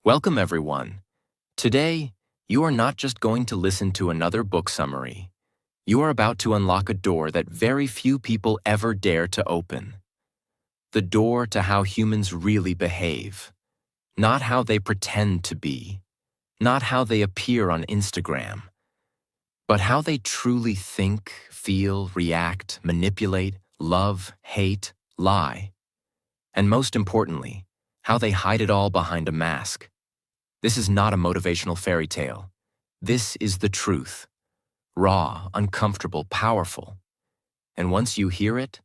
Welcome, everyone. Today, you are not just going to listen to another book summary. You are about to unlock a door that very few people ever dare to open. The door to how humans really behave. Not how they pretend to be. Not how they appear on Instagram. But how they truly think, feel, react, manipulate, love, hate, lie. And most importantly, how they hide it all behind a mask. This is not a motivational fairy tale. This is the truth. Raw, uncomfortable, powerful. And once you hear it,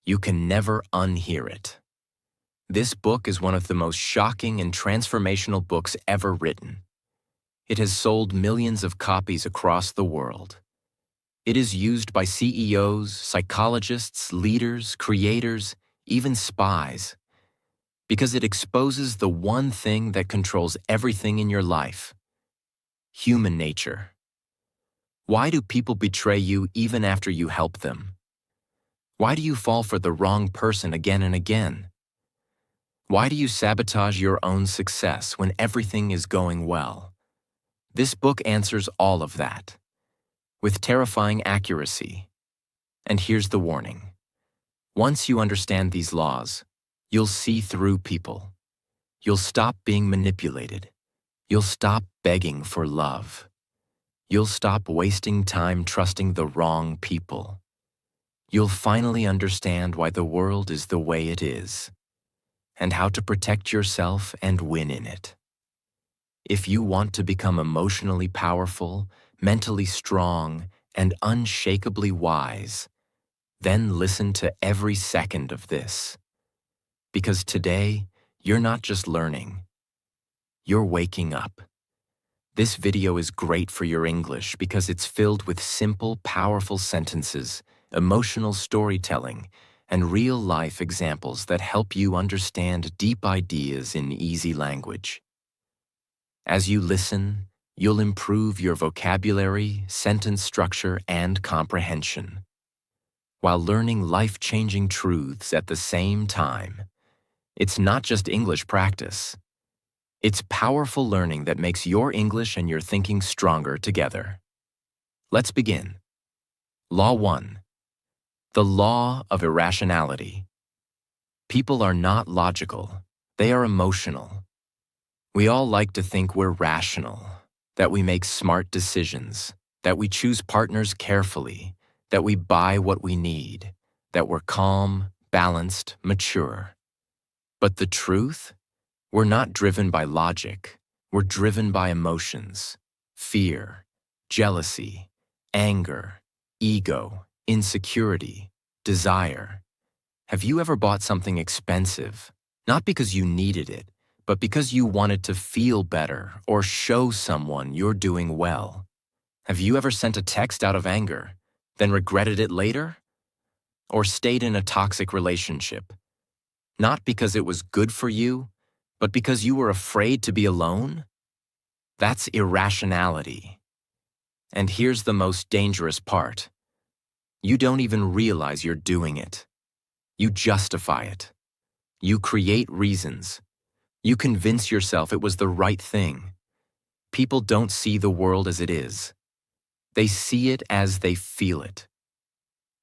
you can never unhear it. This book is one of the most shocking and transformational books ever written. It has sold millions of copies across the world. It is used by CEOs, psychologists, leaders, creators, even spies, because it exposes the one thing that controls everything in your life: human nature. Why do people betray you even after you help them? Why do you fall for the wrong person again and again? Why do you sabotage your own success when everything is going well? This book answers all of that, with terrifying accuracy. And here's the warning. Once you understand these laws, you'll see through people. You'll stop being manipulated. You'll stop begging for love. You'll stop wasting time trusting the wrong people. You'll finally understand why the world is the way it is, and how to protect yourself and win in it. If you want to become emotionally powerful, mentally strong, and unshakably wise, then listen to every second of this. Because today, you're not just learning, you're waking up. This video is great for your English because it's filled with simple, powerful sentences, emotional storytelling, and real-life examples that help you understand deep ideas in easy language. As you listen, you'll improve your vocabulary, sentence structure, and comprehension, while learning life-changing truths at the same time. It's not just English practice. It's powerful learning that makes your English and your thinking stronger together. Let's begin. Law 1. The law of irrationality. People are not logical. They are emotional. We all like to think we're rational, that we make smart decisions, that we choose partners carefully, that we buy what we need, that we're calm, balanced, mature. But the truth? We're not driven by logic. We're driven by emotions, fear, jealousy, anger, ego, insecurity, desire. Have you ever bought something expensive, not because you needed it, but because you wanted to feel better or show someone you're doing well? Have you ever sent a text out of anger, then regretted it later? Or stayed in a toxic relationship, not because it was good for you, but because you were afraid to be alone? That's irrationality. And here's the most dangerous part. You don't even realize you're doing it. You justify it. You create reasons. You convince yourself it was the right thing. People don't see the world as it is. They see it as they feel it.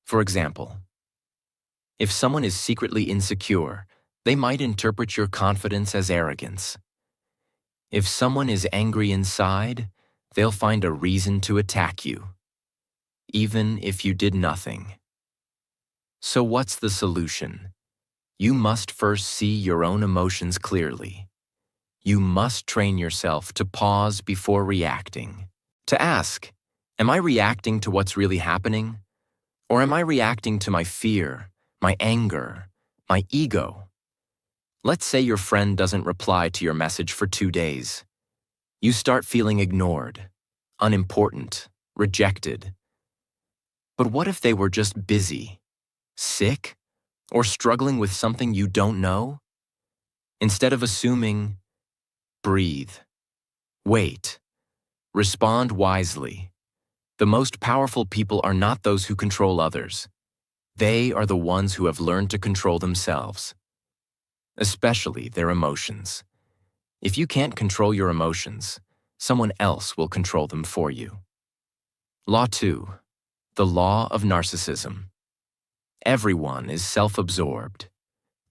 For example, if someone is secretly insecure, they might interpret your confidence as arrogance. If someone is angry inside, they'll find a reason to attack you, even if you did nothing. So what's the solution? You must first see your own emotions clearly. You must train yourself to pause before reacting, to ask, am I reacting to what's really happening? Or am I reacting to my fear, my anger, my ego? Let's say your friend doesn't reply to your message for 2 days. You start feeling ignored, unimportant, rejected. But what if they were just busy, sick, or struggling with something you don't know? Instead of assuming, breathe, wait, respond wisely. The most powerful people are not those who control others. They are the ones who have learned to control themselves, especially their emotions. If you can't control your emotions, someone else will control them for you. Law 2. The law of narcissism. Everyone is self-absorbed.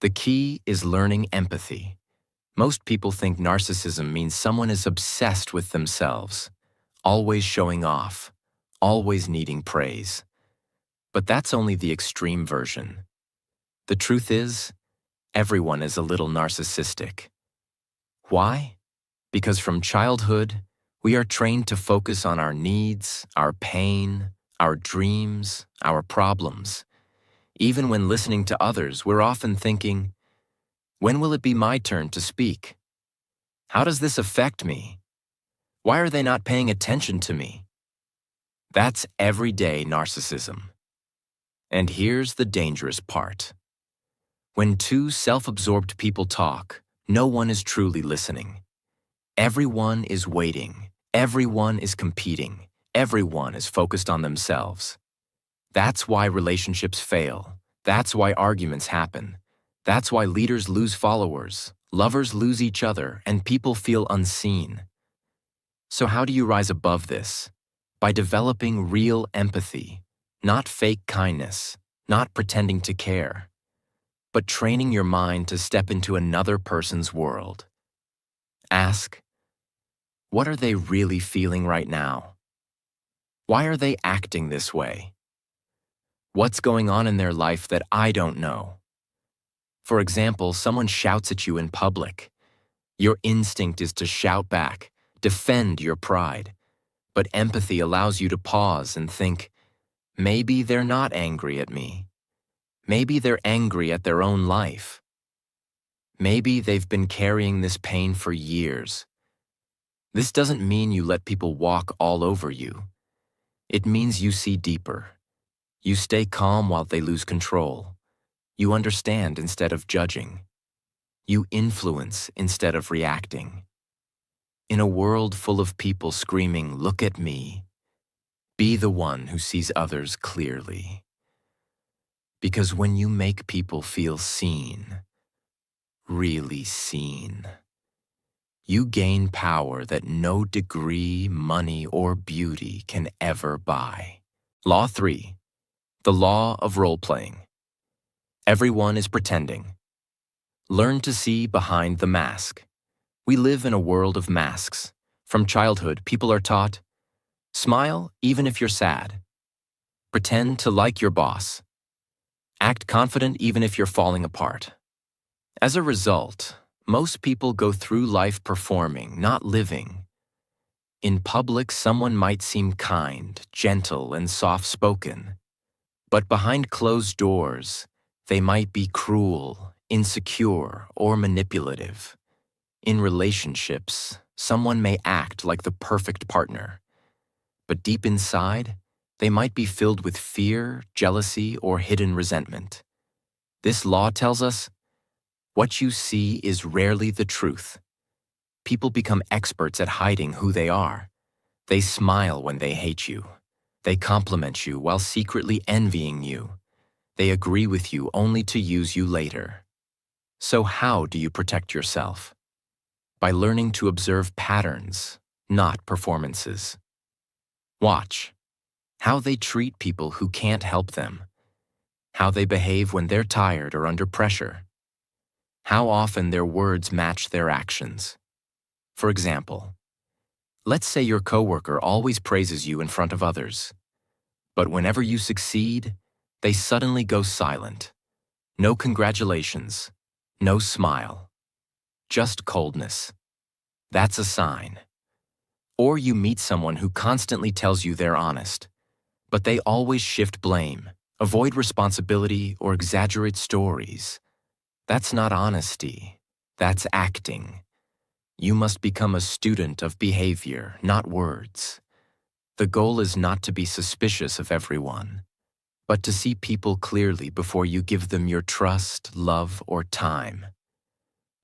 The key is learning empathy. Most people think narcissism means someone is obsessed with themselves, always showing off, always needing praise. But that's only the extreme version. The truth is, everyone is a little narcissistic. Why? Because from childhood, we are trained to focus on our needs, our pain, our dreams, our problems. Even when listening to others, we're often thinking, when will it be my turn to speak? How does this affect me? Why are they not paying attention to me? That's everyday narcissism. And here's the dangerous part. When two self-absorbed people talk, no one is truly listening. Everyone is waiting. Everyone is competing. Everyone is focused on themselves. That's why relationships fail. That's why arguments happen. That's why leaders lose followers, lovers lose each other, and people feel unseen. So how do you rise above this? By developing real empathy, not fake kindness, not pretending to care, but training your mind to step into another person's world. Ask, what are they really feeling right now? Why are they acting this way? What's going on in their life that I don't know? For example, someone shouts at you in public. Your instinct is to shout back, defend your pride. But empathy allows you to pause and think, maybe they're not angry at me. Maybe they're angry at their own life. Maybe they've been carrying this pain for years. This doesn't mean you let people walk all over you. It means you see deeper. You stay calm while they lose control. You understand instead of judging. You influence instead of reacting. In a world full of people screaming, "Look at me," be the one who sees others clearly. Because when you make people feel seen, really seen, you gain power that no degree, money, or beauty can ever buy. Law 3. The law of role-playing. Everyone is pretending. Learn to see behind the mask. We live in a world of masks. From childhood, people are taught, smile even if you're sad. Pretend to like your boss. Act confident even if you're falling apart. As a result, most people go through life performing, not living. In public, someone might seem kind, gentle, and soft-spoken. But behind closed doors, they might be cruel, insecure, or manipulative. In relationships, someone may act like the perfect partner. But deep inside, they might be filled with fear, jealousy, or hidden resentment. This law tells us, what you see is rarely the truth. People become experts at hiding who they are. They smile when they hate you. They compliment you while secretly envying you. They agree with you only to use you later. So how do you protect yourself? By learning to observe patterns, not performances. Watch how they treat people who can't help them, how they behave when they're tired or under pressure, how often their words match their actions. For example, let's say your coworker always praises you in front of others, but whenever you succeed, they suddenly go silent. No congratulations, no smile, just coldness. That's a sign. Or you meet someone who constantly tells you they're honest, but they always shift blame, avoid responsibility, or exaggerate stories. That's not honesty. That's acting. You must become a student of behavior, not words. The goal is not to be suspicious of everyone, but to see people clearly before you give them your trust, love, or time.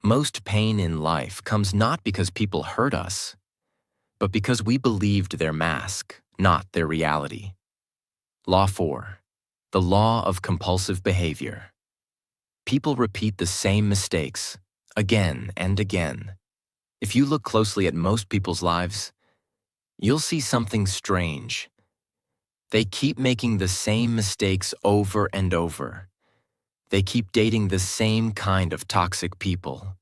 Most pain in life comes not because people hurt us, but because we believed their mask, not their reality. Law 4. The law of compulsive behavior. People repeat the same mistakes again and again. If you look closely at most people's lives, you'll see something strange. They keep making the same mistakes over and over. They keep dating the same kind of toxic people.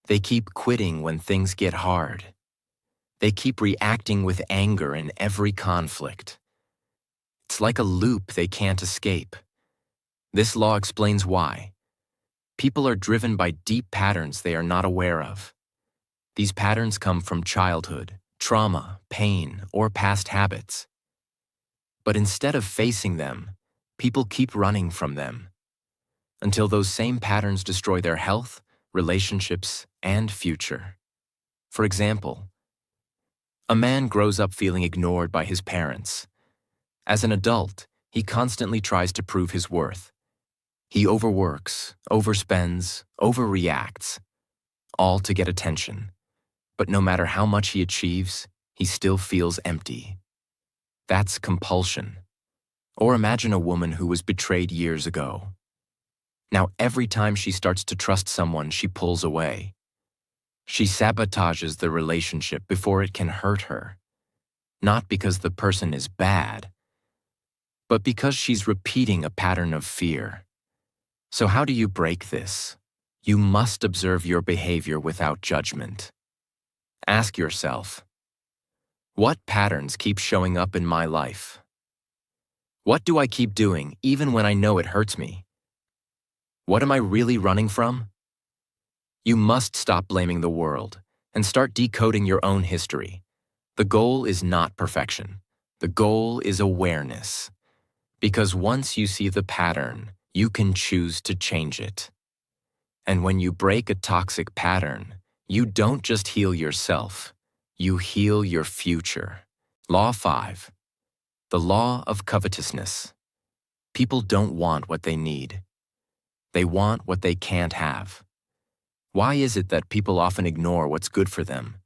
They keep quitting when things get hard. They keep reacting with anger in every conflict. It's like a loop they can't escape. This law explains why. People are driven by deep patterns they are not aware of. These patterns come from childhood, trauma, pain, or past habits. But instead of facing them, people keep running from them until those same patterns destroy their health, relationships, and future. For example, a man grows up feeling ignored by his parents. As an adult, he constantly tries to prove his worth. He overworks, overspends, overreacts, all to get attention. But no matter how much he achieves, he still feels empty. That's compulsion. Or imagine a woman who was betrayed years ago. Now every time she starts to trust someone, she pulls away. She sabotages the relationship before it can hurt her. Not because the person is bad, but because she's repeating a pattern of fear. So how do you break this? You must observe your behavior without judgment. Ask yourself, what patterns keep showing up in my life? What do I keep doing even when I know it hurts me? What am I really running from? You must stop blaming the world and start decoding your own history. The goal is not perfection. The goal is awareness. Because once you see the pattern, you can choose to change it. And when you break a toxic pattern, you don't just heal yourself, you heal your future. Law 5. The law of covetousness. People don't want what they need. They want what they can't have. Why is it that people often ignore what's good for them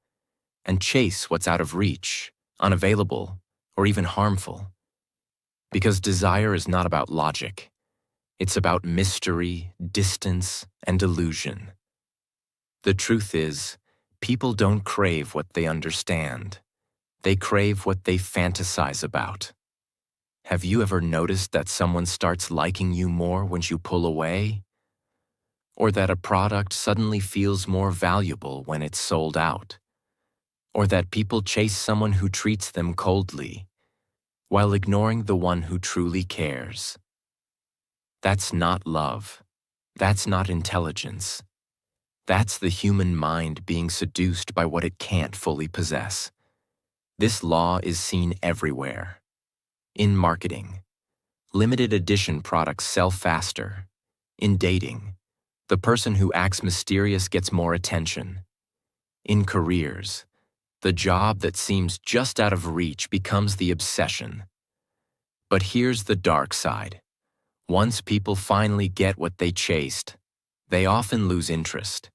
and chase what's out of reach, unavailable, or even harmful? Because desire is not about logic. It's about mystery, distance, and illusion. The truth is, people don't crave what they understand. They crave what they fantasize about. Have you ever noticed that someone starts liking you more when you pull away? Or that a product suddenly feels more valuable when it's sold out? Or that people chase someone who treats them coldly, while ignoring the one who truly cares? That's not love. That's not intelligence. That's the human mind being seduced by what it can't fully possess. This law is seen everywhere. In marketing, limited edition products sell faster. In dating, the person who acts mysterious gets more attention. In careers, the job that seems just out of reach becomes the obsession. But here's the dark side. Once people finally get what they chased, they often lose interest.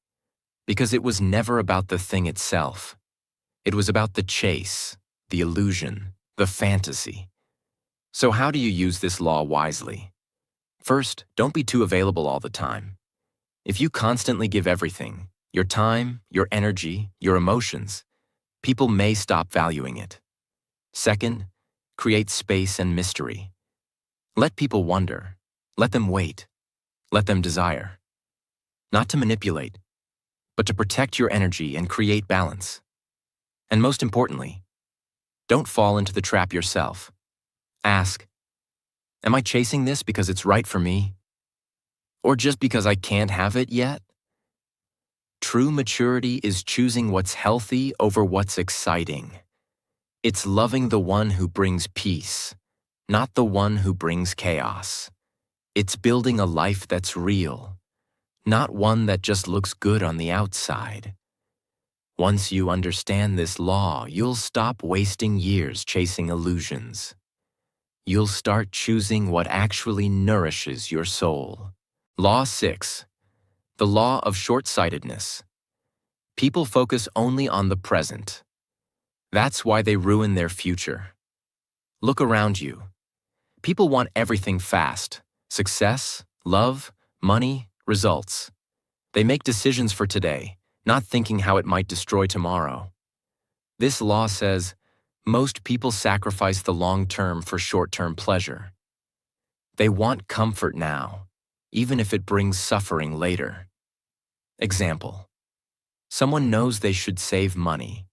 Because it was never about the thing itself. It was about the chase, the illusion, the fantasy. So how do you use this law wisely? First, don't be too available all the time. If you constantly give everything, your time, your energy, your emotions, people may stop valuing it. Second, create space and mystery. Let people wonder. Let them wait. Let them desire. Not to manipulate, but to protect your energy and create balance. And most importantly, don't fall into the trap yourself. Ask, am I chasing this because it's right for me? Or just because I can't have it yet? True maturity is choosing what's healthy over what's exciting. It's loving the one who brings peace, not the one who brings chaos. It's building a life that's real, not one that just looks good on the outside. Once you understand this law, you'll stop wasting years chasing illusions. You'll start choosing what actually nourishes your soul. Law 6. The law of short-sightedness. People focus only on the present. That's why they ruin their future. Look around you. People want everything fast. Success, love, money, results. They make decisions for today, not thinking how it might destroy tomorrow. This law says most people sacrifice the long term for short-term pleasure. They want comfort now, even if it brings suffering later. Example: someone knows they should save money,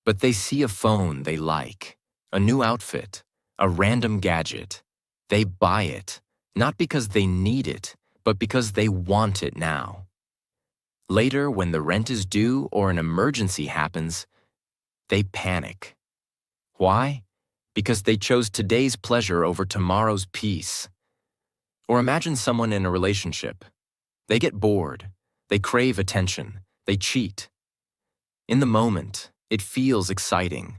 but they see a phone they like, a new outfit, a random gadget. They buy it, not because they need it, but because they want it now. Later, when the rent is due or an emergency happens, they panic. Why? Because they chose today's pleasure over tomorrow's peace. Or imagine someone in a relationship. They get bored, they crave attention, they cheat. In the moment, it feels exciting.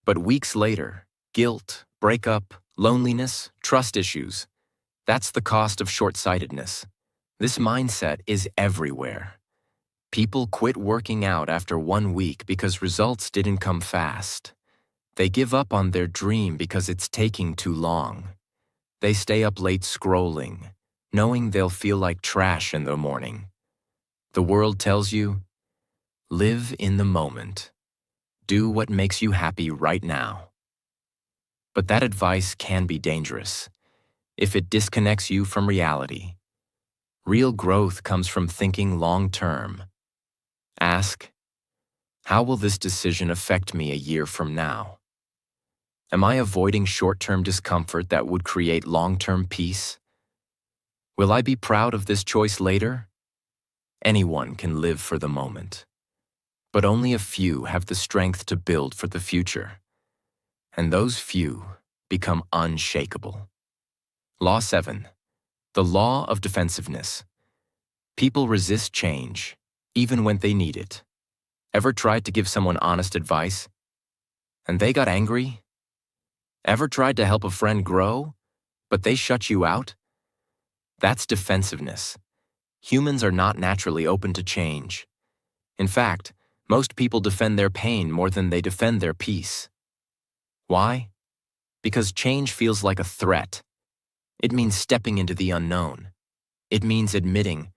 But weeks later, guilt, breakup, loneliness, trust issues. That's the cost of short-sightedness. This mindset is everywhere. People quit working out after 1 week because results didn't come fast. They give up on their dream because it's taking too long. They stay up late scrolling, knowing they'll feel like trash in the morning. The world tells you, live in the moment. Do what makes you happy right now. But that advice can be dangerous if it disconnects you from reality. Real growth comes from thinking long-term. Ask, how will this decision affect me a year from now? Am I avoiding short-term discomfort that would create long-term peace? Will I be proud of this choice later? Anyone can live for the moment, but only a few have the strength to build for the future. And those few become unshakable. Law 7. The law of defensiveness. People resist change, even when they need it. Ever tried to give someone honest advice, and they got angry? Ever tried to help a friend grow, but they shut you out? That's defensiveness. Humans are not naturally open to change. In fact, most people defend their pain more than they defend their peace. Why? Because change feels like a threat. It means stepping into the unknown. It means admitting,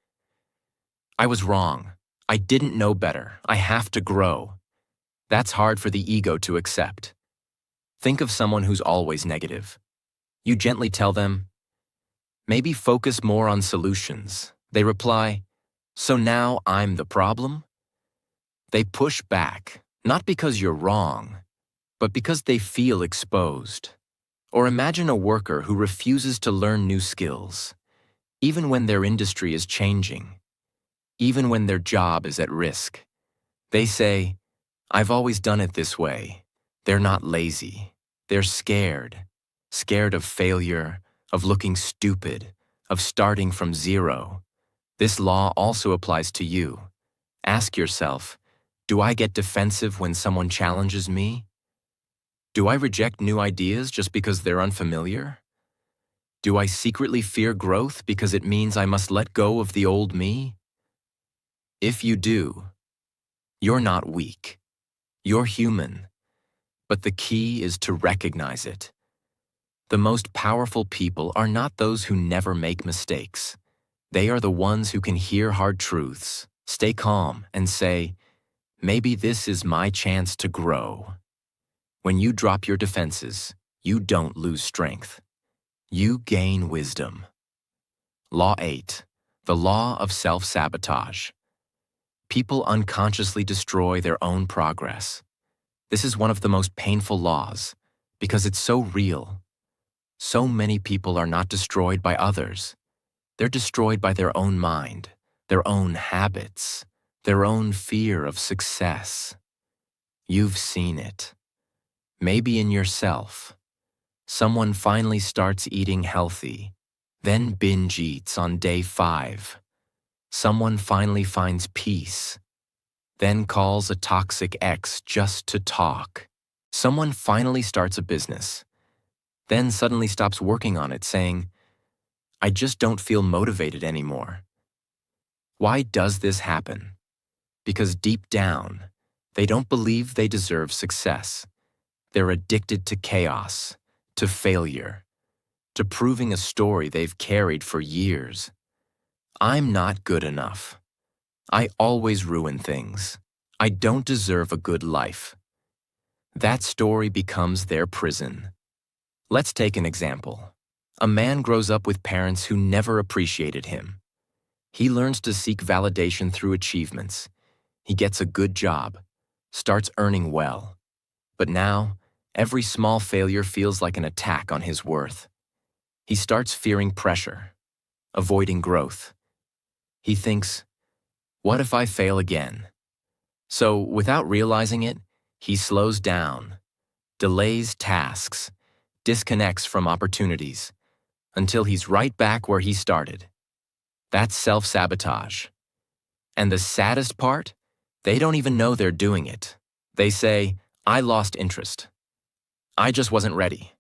I was wrong. I didn't know better. I have to grow. That's hard for the ego to accept. Think of someone who's always negative. You gently tell them, maybe focus more on solutions. They reply, so now I'm the problem? They push back, not because you're wrong, but because they feel exposed. Or imagine a worker who refuses to learn new skills, even when their industry is changing, even when their job is at risk. They say, I've always done it this way. They're not lazy. They're scared of failure, of looking stupid, of starting from zero. This law also applies to you. Ask yourself, do I get defensive when someone challenges me? Do I reject new ideas just because they're unfamiliar? Do I secretly fear growth because it means I must let go of the old me? If you do, you're not weak. You're human. But the key is to recognize it. The most powerful people are not those who never make mistakes. They are the ones who can hear hard truths, stay calm, and say, maybe this is my chance to grow. When you drop your defenses, you don't lose strength. You gain wisdom. Law 8. The law of self-sabotage. People unconsciously destroy their own progress. This is one of the most painful laws because it's so real. So many people are not destroyed by others. They're destroyed by their own mind, their own habits, their own fear of success. You've seen it. Maybe in yourself. Someone finally starts eating healthy, then binge eats on day 5. Someone finally finds peace, then calls a toxic ex just to talk. Someone finally starts a business, then suddenly stops working on it saying, I just don't feel motivated anymore. Why does this happen? Because deep down, they don't believe they deserve success. They're addicted to chaos, to failure, to proving a story they've carried for years. I'm not good enough. I always ruin things. I don't deserve a good life. That story becomes their prison. Let's take an example. A man grows up with parents who never appreciated him. He learns to seek validation through achievements. He gets a good job, starts earning well. But now, every small failure feels like an attack on his worth. He starts fearing pressure, avoiding growth. He thinks, what if I fail again? So, without realizing it, he slows down, delays tasks, disconnects from opportunities, until he's right back where he started. That's self-sabotage. And the saddest part? They don't even know they're doing it. They say, I lost interest. I just wasn't ready.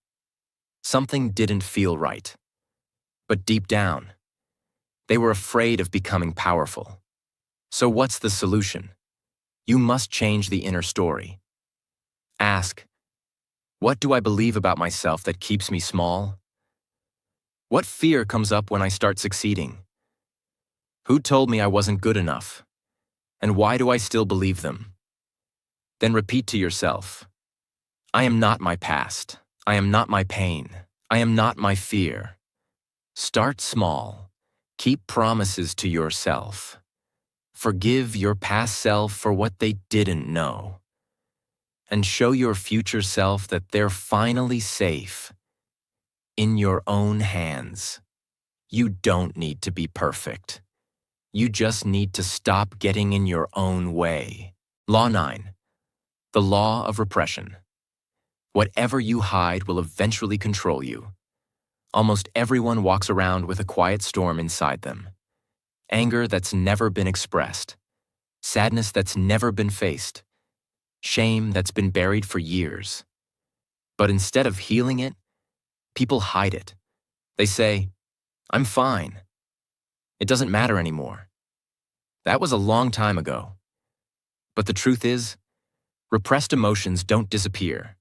Something didn't feel right. But deep down, they were afraid of becoming powerful. So what's the solution? You must change the inner story. Ask, what do I believe about myself that keeps me small? What fear comes up when I start succeeding? Who told me I wasn't good enough? And why do I still believe them? Then repeat to yourself, I am not my past. I am not my pain. I am not my fear. Start small. Keep promises to yourself. Forgive your past self for what they didn't know. And show your future self that they're finally safe. In your own hands. You don't need to be perfect. You just need to stop getting in your own way. Law 9. The law of repression. Whatever you hide will eventually control you. Almost everyone walks around with a quiet storm inside them. Anger that's never been expressed. Sadness that's never been faced. Shame that's been buried for years. But instead of healing it, people hide it. They say, I'm fine. It doesn't matter anymore. That was a long time ago. But the truth is, repressed emotions don't disappear.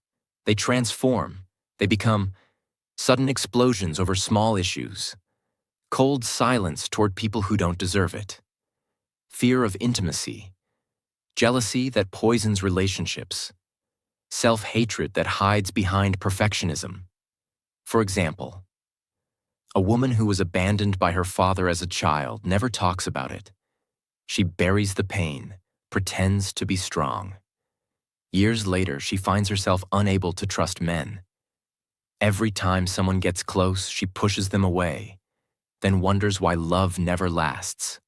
They transform. They become sudden explosions over small issues, cold silence toward people who don't deserve it, fear of intimacy, jealousy that poisons relationships, self-hatred that hides behind perfectionism. For example, a woman who was abandoned by her father as a child never talks about it. She buries the pain, pretends to be strong. Years later, she finds herself unable to trust men. Every time someone gets close, she pushes them away, then wonders why love never lasts.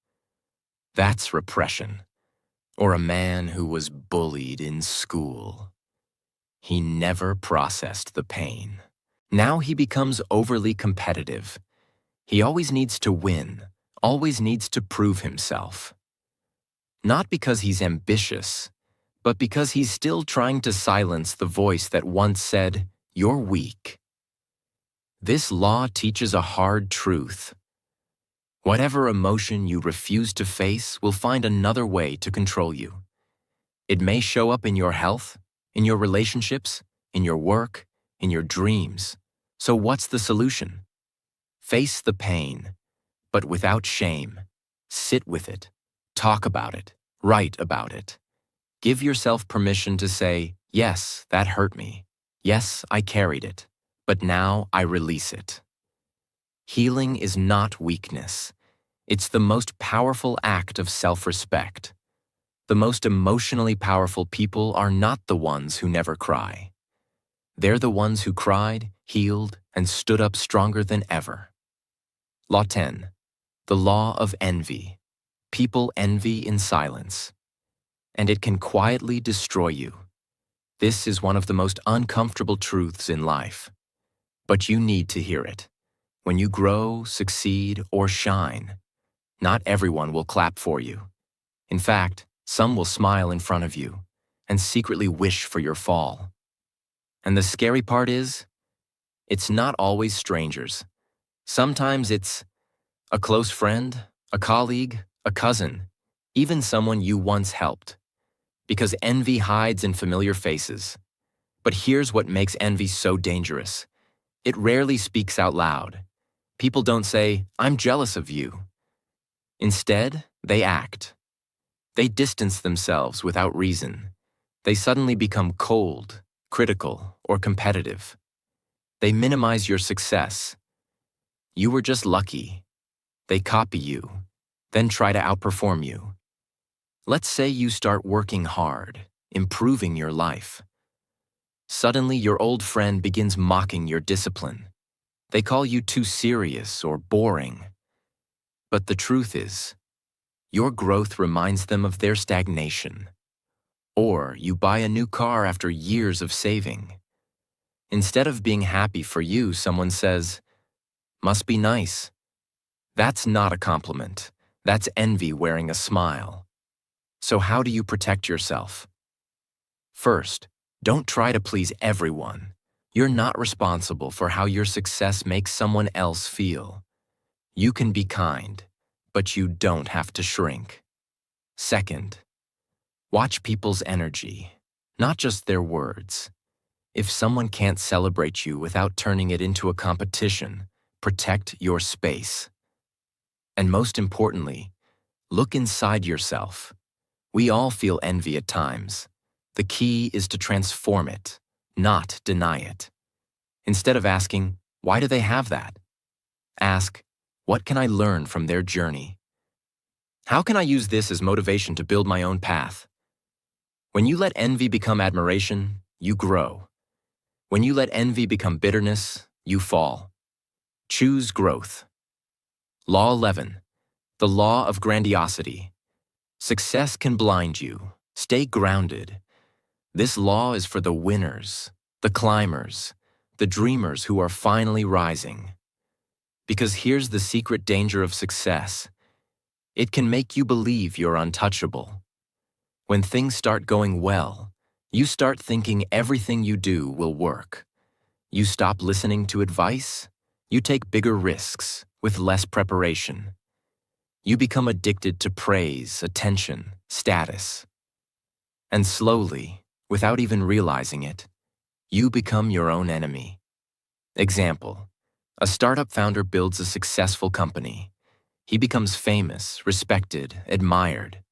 That's repression. Or a man who was bullied in school. He never processed the pain. Now he becomes overly competitive. He always needs to win, always needs to prove himself. Not because he's ambitious, but because he's still trying to silence the voice that once said, "You're weak." This law teaches a hard truth. Whatever emotion you refuse to face will find another way to control you. It may show up in your health, in your relationships, in your work, in your dreams. So what's the solution? Face the pain, but without shame. Sit with it. Talk about it. Write about it. Give yourself permission to say, yes, that hurt me. Yes, I carried it. But now I release it. Healing is not weakness. It's the most powerful act of self-respect. The most emotionally powerful people are not the ones who never cry. They're the ones who cried, healed, and stood up stronger than ever. Law 10. The law of envy. People envy in silence. And it can quietly destroy you. This is one of the most uncomfortable truths in life. But you need to hear it. When you grow, succeed, or shine, not everyone will clap for you. In fact, some will smile in front of you and secretly wish for your fall. And the scary part is, it's not always strangers. Sometimes it's a close friend, a colleague, a cousin, even someone you once helped. Because envy hides in familiar faces. But here's what makes envy so dangerous. It rarely speaks out loud. People don't say, I'm jealous of you. Instead, they act. They distance themselves without reason. They suddenly become cold, critical, or competitive. They minimize your success. You were just lucky. They copy you, then try to outperform you. Let's say you start working hard, improving your life. Suddenly, your old friend begins mocking your discipline. They call you too serious or boring. But the truth is, your growth reminds them of their stagnation. Or you buy a new car after years of saving. Instead of being happy for you, someone says, "Must be nice." That's not a compliment. That's envy wearing a smile. So how do you protect yourself? First, don't try to please everyone. You're not responsible for how your success makes someone else feel. You can be kind, but you don't have to shrink. Second, watch people's energy, not just their words. If someone can't celebrate you without turning it into a competition, protect your space. And most importantly, look inside yourself. We all feel envy at times. The key is to transform it, not deny it. Instead of asking, "Why do they have that?" ask, "What can I learn from their journey? How can I use this as motivation to build my own path?" When you let envy become admiration, you grow. When you let envy become bitterness, you fall. Choose growth. Law 11. The law of grandiosity. Success can blind you. Stay grounded. This law is for the winners, the climbers, the dreamers who are finally rising. Because here's the secret danger of success. It can make you believe you're untouchable. When things start going well, you start thinking everything you do will work. You stop listening to advice. You take bigger risks with less preparation. You become addicted to praise, attention, status. And slowly, without even realizing it, you become your own enemy. Example: a startup founder builds a successful company. He becomes famous, respected, admired.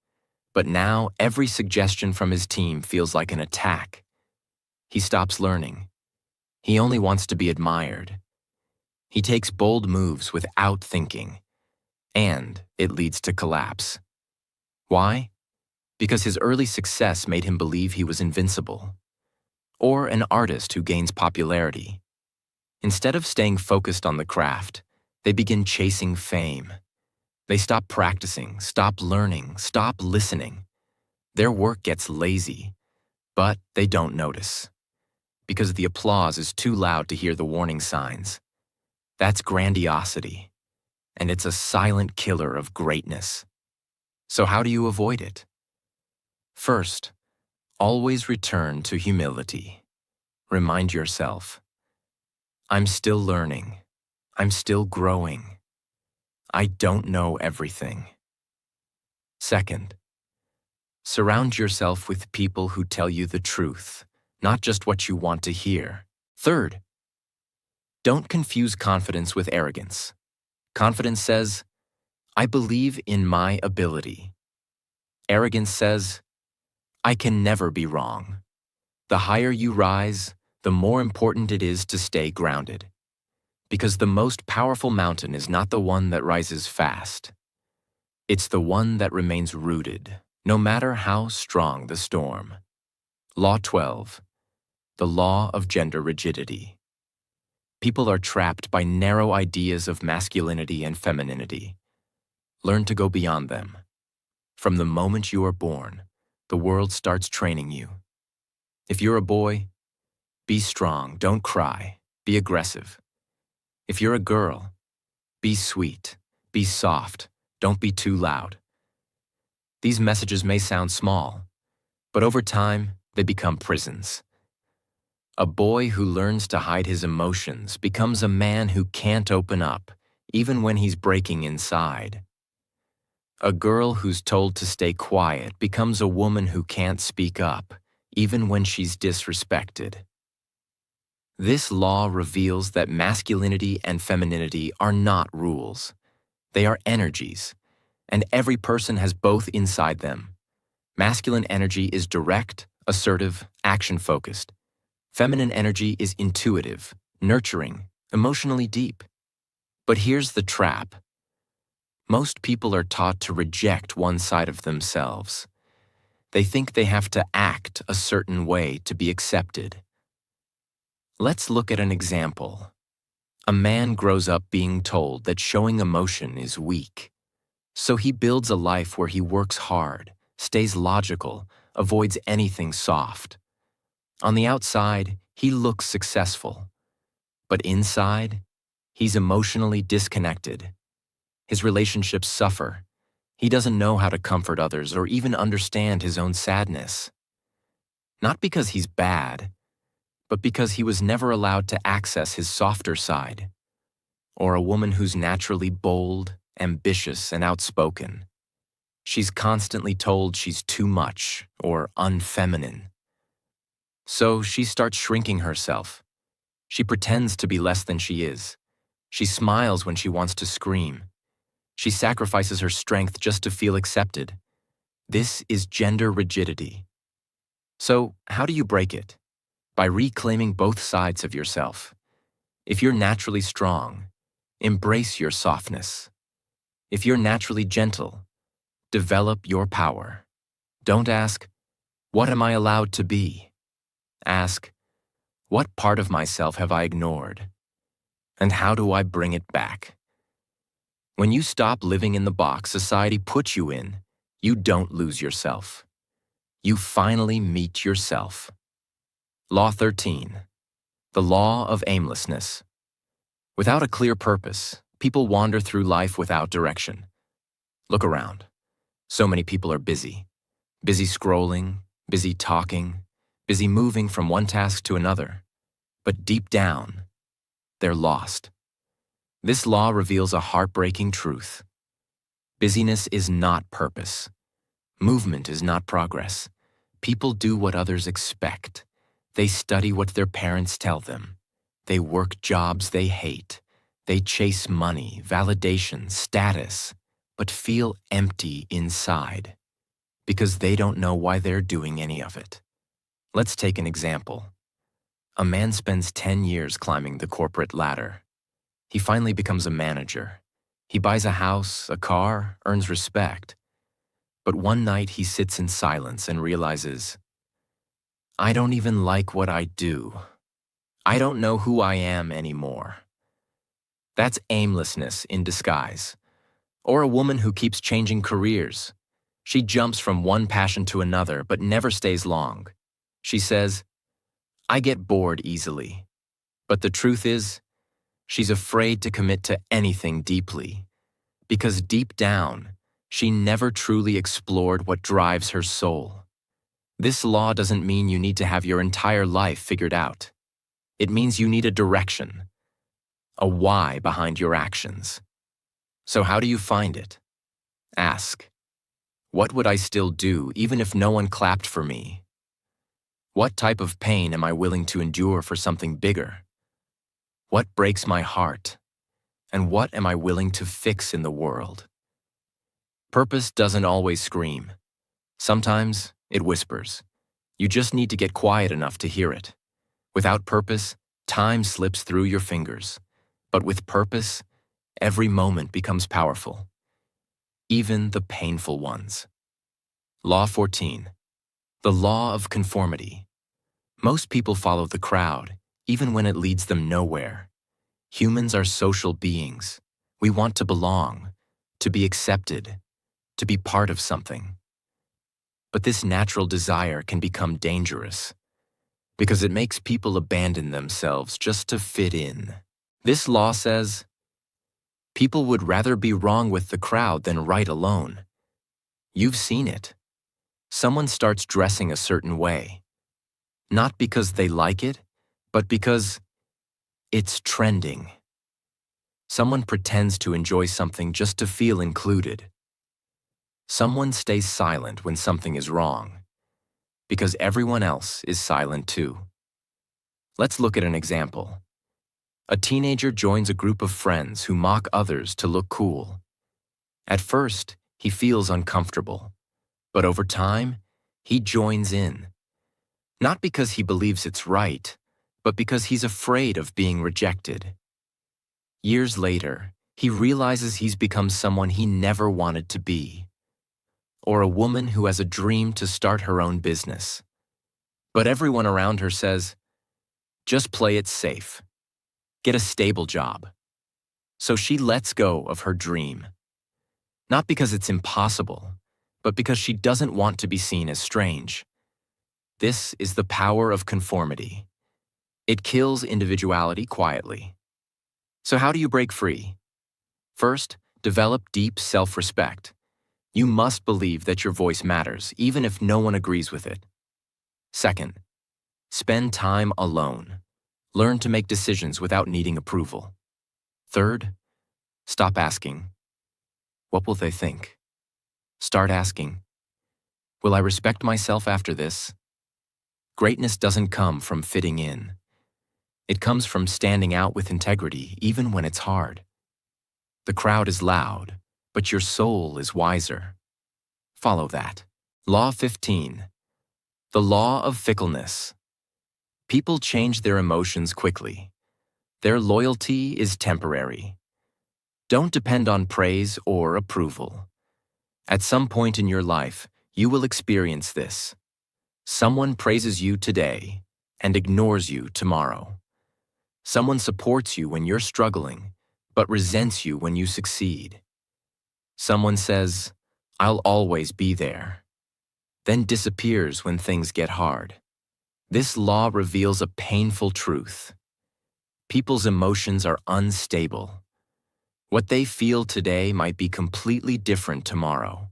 But now every suggestion from his team feels like an attack. He stops learning. He only wants to be admired. He takes bold moves without thinking, and it leads to collapse. Why? Because his early success made him believe he was invincible. Or an artist who gains popularity. Instead of staying focused on the craft, they begin chasing fame. They stop practicing, stop learning, stop listening. Their work gets lazy, but they don't notice. Because the applause is too loud to hear the warning signs. That's grandiosity, and it's a silent killer of greatness. So how do you avoid it? First, always return to humility. Remind yourself, I'm still learning. I'm still growing. I don't know everything. Second, surround yourself with people who tell you the truth, not just what you want to hear. Third, don't confuse confidence with arrogance. Confidence says, I believe in my ability. Arrogance says, I can never be wrong. The higher you rise, the more important it is to stay grounded. Because the most powerful mountain is not the one that rises fast. It's the one that remains rooted, no matter how strong the storm. Law 12. The law of gender rigidity. People are trapped by narrow ideas of masculinity and femininity. Learn to go beyond them. From the moment you are born, the world starts training you. If you're a boy, be strong, don't cry, be aggressive. If you're a girl, be sweet, be soft, don't be too loud. These messages may sound small, but over time, they become prisons. A boy who learns to hide his emotions becomes a man who can't open up, even when he's breaking inside. A girl who's told to stay quiet becomes a woman who can't speak up, even when she's disrespected. This law reveals that masculinity and femininity are not rules. They are energies, and every person has both inside them. Masculine energy is direct, assertive, action-focused. Feminine energy is intuitive, nurturing, emotionally deep. But here's the trap. Most people are taught to reject one side of themselves. They think they have to act a certain way to be accepted. Let's look at an example. A man grows up being told that showing emotion is weak. So he builds a life where he works hard, stays logical, avoids anything soft. On the outside, he looks successful. But inside, he's emotionally disconnected. His relationships suffer. He doesn't know how to comfort others or even understand his own sadness. Not because he's bad, but because he was never allowed to access his softer side. Or a woman who's naturally bold, ambitious, and outspoken. She's constantly told she's too much or unfeminine. So she starts shrinking herself. She pretends to be less than she is. She smiles when she wants to scream. She sacrifices her strength just to feel accepted. This is gender rigidity. So, how do you break it? By reclaiming both sides of yourself. If you're naturally strong, embrace your softness. If you're naturally gentle, develop your power. Don't ask, "What am I allowed to be?" Ask, "What part of myself have I ignored? And how do I bring it back?" When you stop living in the box society puts you in, you don't lose yourself. You finally meet yourself. Law 13. The law of aimlessness. Without a clear purpose, people wander through life without direction. Look around. So many people are busy. Busy scrolling, busy talking, busy moving from one task to another. But deep down, they're lost. This law reveals a heartbreaking truth. Busyness is not purpose. Movement is not progress. People do what others expect. They study what their parents tell them. They work jobs they hate. They chase money, validation, status, but feel empty inside because they don't know why they're doing any of it. Let's take an example. A man spends 10 years climbing the corporate ladder. He finally becomes a manager. He buys a house, a car, earns respect. But one night he sits in silence and realizes, "I don't even like what I do. I don't know who I am anymore." That's aimlessness in disguise. Or a woman who keeps changing careers. She jumps from one passion to another but never stays long. She says, "I get bored easily." But the truth is, she's afraid to commit to anything deeply, because deep down, she never truly explored what drives her soul. This law doesn't mean you need to have your entire life figured out. It means you need a direction, a why behind your actions. So how do you find it? Ask, what would I still do even if no one clapped for me? What type of pain am I willing to endure for something bigger? What breaks my heart? And what am I willing to fix in the world? Purpose doesn't always scream. Sometimes it whispers. You just need to get quiet enough to hear it. Without purpose, time slips through your fingers. But with purpose, every moment becomes powerful, even the painful ones. Law 14. The law of conformity. Most people follow the crowd, even when it leads them nowhere. Humans are social beings. We want to belong, to be accepted, to be part of something. But this natural desire can become dangerous because it makes people abandon themselves just to fit in. This law says, people would rather be wrong with the crowd than right alone. You've seen it. Someone starts dressing a certain way, not because they like it, but because it's trending. Someone pretends to enjoy something just to feel included. Someone stays silent when something is wrong, because everyone else is silent too. Let's look at an example. A teenager joins a group of friends who mock others to look cool. At first, he feels uncomfortable, but over time, He joins in, not because he believes it's right, but because he's afraid of being rejected. Years later, he realizes he's become someone he never wanted to be, or a woman who has a dream to start her own business. But everyone around her says, just play it safe. Get a stable job. So she lets go of her dream. Not because it's impossible, but because she doesn't want to be seen as strange. This is the power of conformity. It kills individuality quietly. So how do you break free? First, develop deep self-respect. You must believe that your voice matters, even if no one agrees with it. Second, spend time alone. Learn to make decisions without needing approval. Third, stop asking, what will they think? Start asking, will I respect myself after this? Greatness doesn't come from fitting in. It comes from standing out with integrity, even when it's hard. The crowd is loud, but your soul is wiser. Follow that. Law 15. The law of fickleness. People change their emotions quickly. Their loyalty is temporary. Don't depend on praise or approval. At some point in your life, you will experience this. Someone praises you today and ignores you tomorrow. Someone supports you when you're struggling, but resents you when you succeed. Someone says, I'll always be there, then disappears when things get hard. This law reveals a painful truth. People's emotions are unstable. What they feel today might be completely different tomorrow.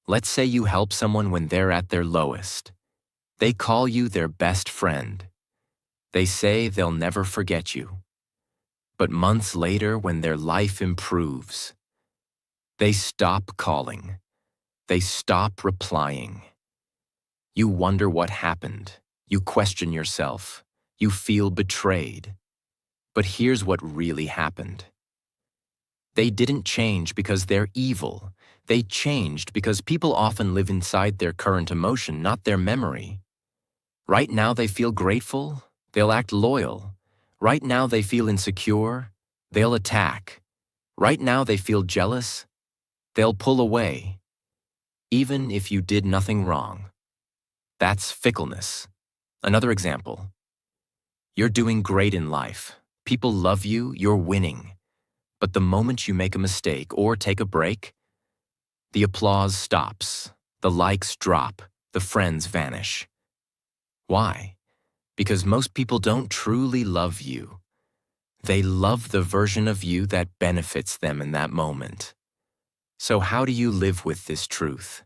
Let's say you help someone when they're at their lowest. They call you their best friend. They say they'll never forget you. But months later, when their life improves, they stop calling. They stop replying. You wonder what happened. You question yourself. You feel betrayed. But here's what really happened. They didn't change because they're evil. They changed because people often live inside their current emotion, not their memory. Right now they feel grateful, they'll act loyal. Right now they feel insecure, they'll attack. Right now they feel jealous, they'll pull away. Even if you did nothing wrong. That's fickleness. Another example. You're doing great in life. People love you, you're winning. But the moment you make a mistake or take a break, the applause stops, the likes drop, the friends vanish. Why? Because most people don't truly love you. They love the version of you that benefits them in that moment. So how do you live with this truth?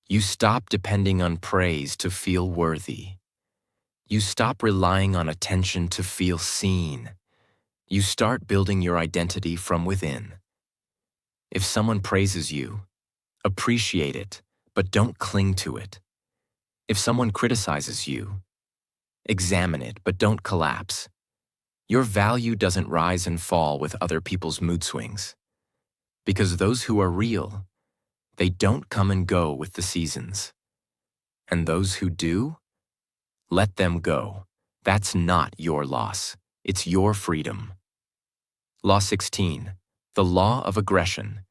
You stop depending on praise to feel worthy. You stop relying on attention to feel seen. You start building your identity from within. If someone praises you, appreciate it, but don't cling to it. If someone criticizes you, examine it, but don't collapse. Your value doesn't rise and fall with other people's mood swings. Because those who are real, they don't come and go with the seasons. And those who do, let them go. That's not your loss. It's your freedom. Law 16. The law of aggression.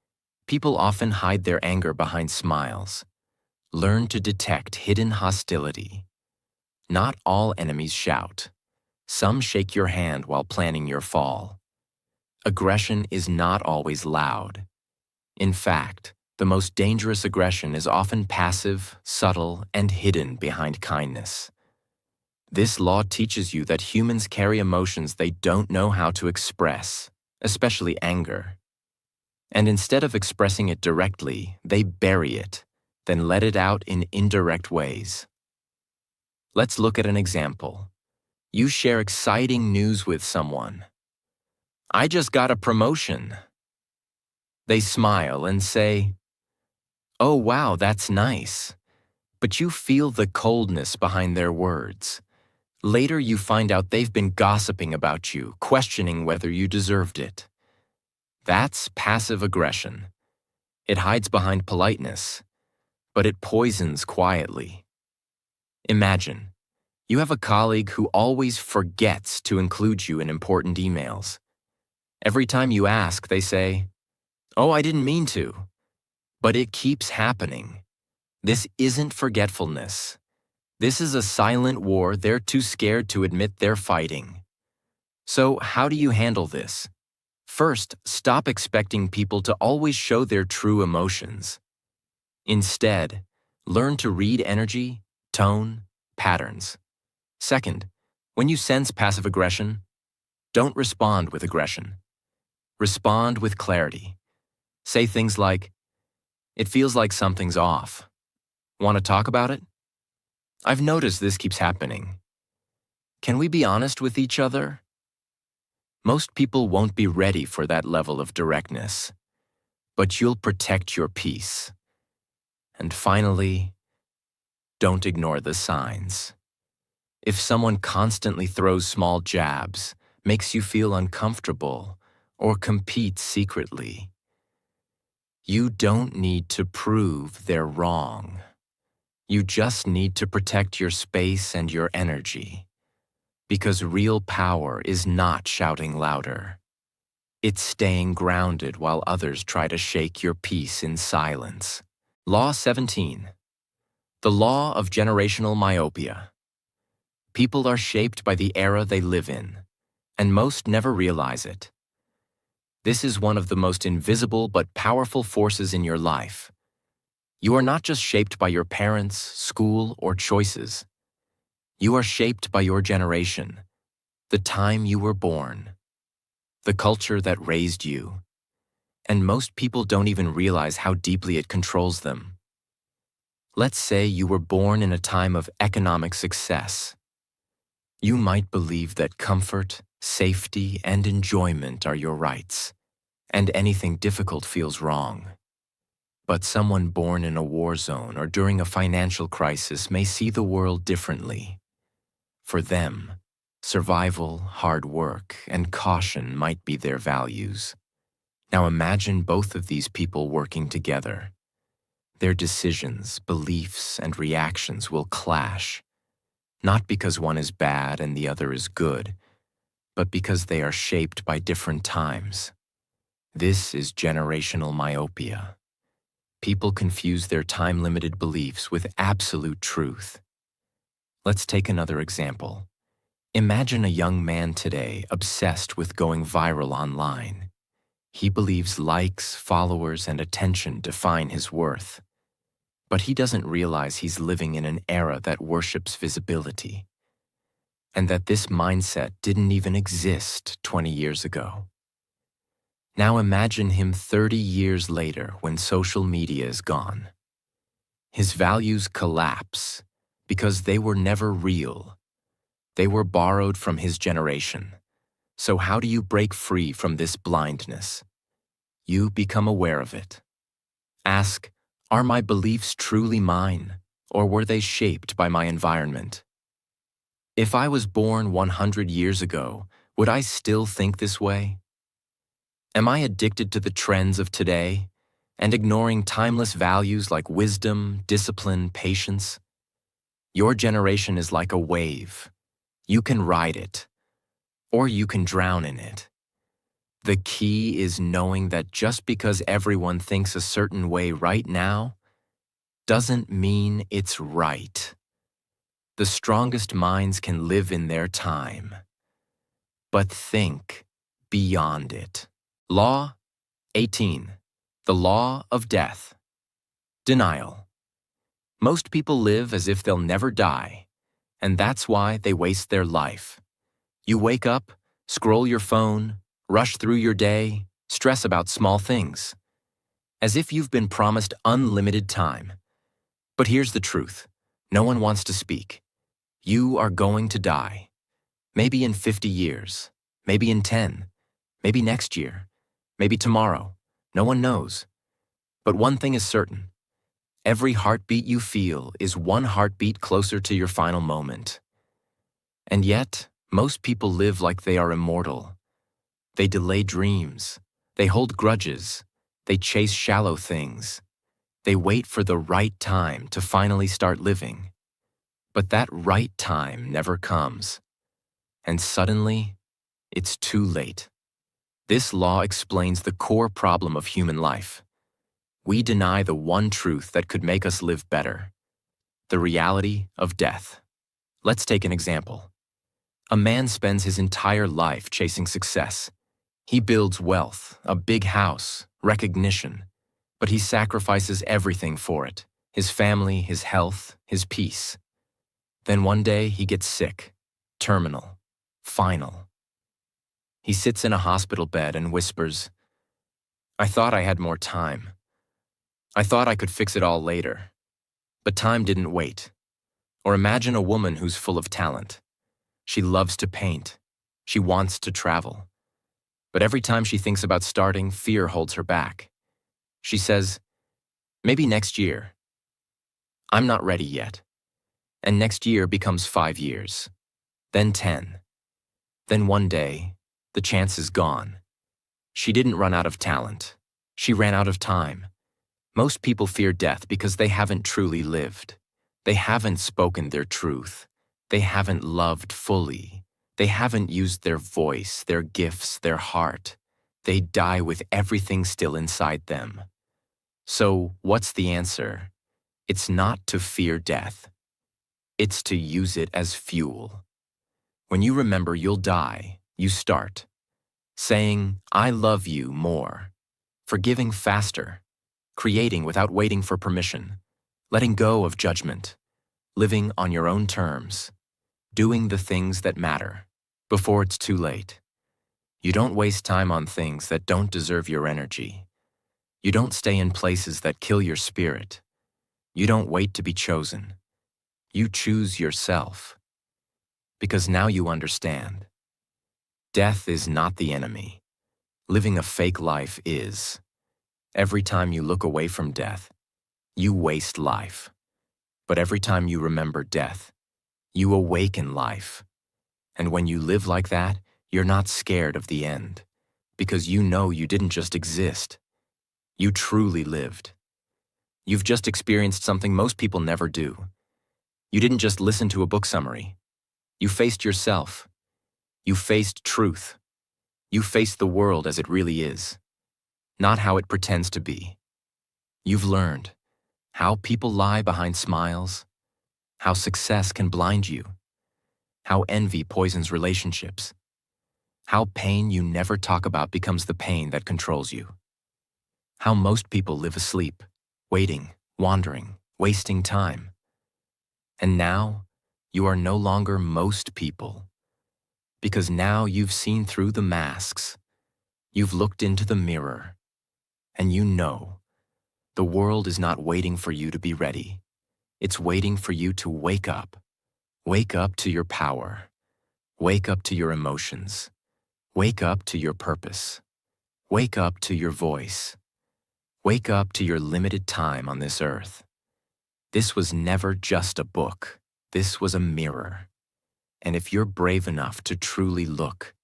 People often hide their anger behind smiles. Learn to detect hidden hostility. Not all enemies shout. Some shake your hand while planning your fall. Aggression is not always loud. In fact, the most dangerous aggression is often passive, subtle, and hidden behind kindness. This law teaches you that humans carry emotions they don't know how to express, especially anger. And instead of expressing it directly, they bury it, then let it out in indirect ways. Let's look at an example. You share exciting news with someone. I just got a promotion. They smile and say, oh wow, that's nice. But you feel the coldness behind their words. Later you find out they've been gossiping about you, questioning whether you deserved it. That's passive aggression. It hides behind politeness, but it poisons quietly. Imagine, you have a colleague who always forgets to include you in important emails. Every time you ask, they say, "Oh, I didn't mean to." But it keeps happening. This isn't forgetfulness. This is a silent war they're too scared to admit they're fighting. So, how do you handle this? First, stop expecting people to always show their true emotions. Instead, learn to read energy, tone, patterns. Second, when you sense passive aggression, don't respond with aggression. Respond with clarity. Say things like, "It feels like something's off. Want to talk about it? I've noticed this keeps happening. Can we be honest with each other?" Most people won't be ready for that level of directness, but you'll protect your peace. And finally, don't ignore the signs. If someone constantly throws small jabs, makes you feel uncomfortable, or competes secretly, you don't need to prove they're wrong. You just need to protect your space and your energy. Because real power is not shouting louder. It's staying grounded while others try to shake your peace in silence. Law 17. The law of generational myopia. People are shaped by the era they live in, and most never realize it. This is one of the most invisible but powerful forces in your life. You are not just shaped by your parents, school, or choices. You are shaped by your generation, the time you were born, the culture that raised you, and most people don't even realize how deeply it controls them. Let's say you were born in a time of economic success. You might believe that comfort, safety, and enjoyment are your rights, and anything difficult feels wrong. But someone born in a war zone or during a financial crisis may see the world differently. For them, survival, hard work, and caution might be their values. Now imagine both of these people working together. Their decisions, beliefs, and reactions will clash, not because one is bad and the other is good, but because they are shaped by different times. This is generational myopia. People confuse their time-limited beliefs with absolute truth. Let's take another example. Imagine a young man today obsessed with going viral online. He believes likes, followers, and attention define his worth. But he doesn't realize he's living in an era that worships visibility, and that this mindset didn't even exist 20 years ago. Now imagine him 30 years later when social media is gone. His values collapse because they were never real. They were borrowed from his generation. So how do you break free from this blindness? You become aware of it. Ask, are my beliefs truly mine, or were they shaped by my environment? If I was born 100 years ago, would I still think this way? Am I addicted to the trends of today and ignoring timeless values like wisdom, discipline, patience? Your generation is like a wave. You can ride it, or you can drown in it. The key is knowing that just because everyone thinks a certain way right now doesn't mean it's right. The strongest minds can live in their time, but think beyond it. Law 18. The law of death. Denial. Most people live as if they'll never die, and that's why they waste their life. You wake up, scroll your phone, rush through your day, stress about small things, as if you've been promised unlimited time. But here's the truth. No one wants to speak. You are going to die. Maybe in 50 years, maybe in 10, maybe next year, maybe tomorrow. No one knows. But one thing is certain. Every heartbeat you feel is one heartbeat closer to your final moment. And yet, most people live like they are immortal. They delay dreams. They hold grudges. They chase shallow things. They wait for the right time to finally start living. But that right time never comes, and suddenly, it's too late. This law explains the core problem of human life. We deny the one truth that could make us live better, the reality of death. Let's take an example. A man spends his entire life chasing success. He builds wealth, a big house, recognition, but he sacrifices everything for it: his family, his health, his peace. Then one day he gets sick, terminal, final. He sits in a hospital bed and whispers, "I thought I had more time. I thought I could fix it all later." But time didn't wait. Or imagine a woman who's full of talent. She loves to paint. She wants to travel. But every time she thinks about starting, fear holds her back. She says, "Maybe next year. I'm not ready yet." And next year becomes 5 years, then 10. Then one day, the chance is gone. She didn't run out of talent. She ran out of time. Most people fear death because they haven't truly lived. They haven't spoken their truth. They haven't loved fully. They haven't used their voice, their gifts, their heart. They die with everything still inside them. So, what's the answer? It's not to fear death. It's to use it as fuel. When you remember you'll die, you start. Saying, "I love you" more. Forgiving faster. Creating without waiting for permission. Letting go of judgment. Living on your own terms. Doing the things that matter. Before it's too late. You don't waste time on things that don't deserve your energy. You don't stay in places that kill your spirit. You don't wait to be chosen. You choose yourself. Because now you understand. Death is not the enemy. Living a fake life is. Every time you look away from death, you waste life. But every time you remember death, you awaken life. And when you live like that, you're not scared of the end. Because you know you didn't just exist. You truly lived. You've just experienced something most people never do. You didn't just listen to a book summary. You faced yourself. You faced truth. You faced the world as it really is, not how it pretends to be. You've learned how people lie behind smiles, how success can blind you, how envy poisons relationships, how pain you never talk about becomes the pain that controls you, how most people live asleep, waiting, wandering, wasting time. And now, you are no longer most people, because now you've seen through the masks, you've looked into the mirror, and you know the world is not waiting for you to be ready. It's waiting for you to wake up. Wake up to your power. Wake up to your emotions. Wake up to your purpose. Wake up to your voice. Wake up to your limited time on this earth. This was never just a book. This was a mirror. And if you're brave enough to truly look,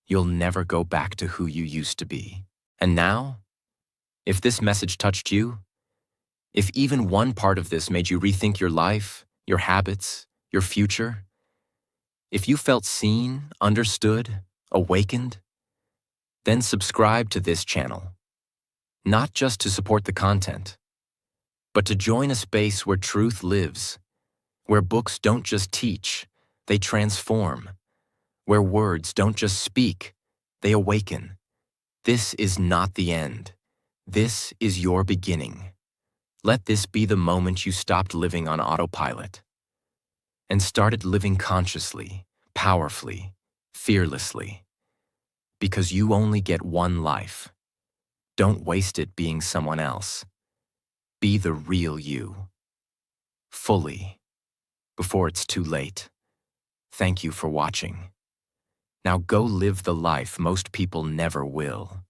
you'll never go back to who you used to be. And now, if this message touched you, if even one part of this made you rethink your life, your habits, your future, if you felt seen, understood, awakened, then subscribe to this channel. Not just to support the content, but to join a space where truth lives, where books don't just teach, they transform, where words don't just speak, they awaken. This is not the end. This is your beginning. Let this be the moment you stopped living on autopilot and started living consciously, powerfully, fearlessly. Because you only get one life. Don't waste it being someone else. Be the real you. Fully. Before it's too late. Thank you for watching. Now go live the life most people never will.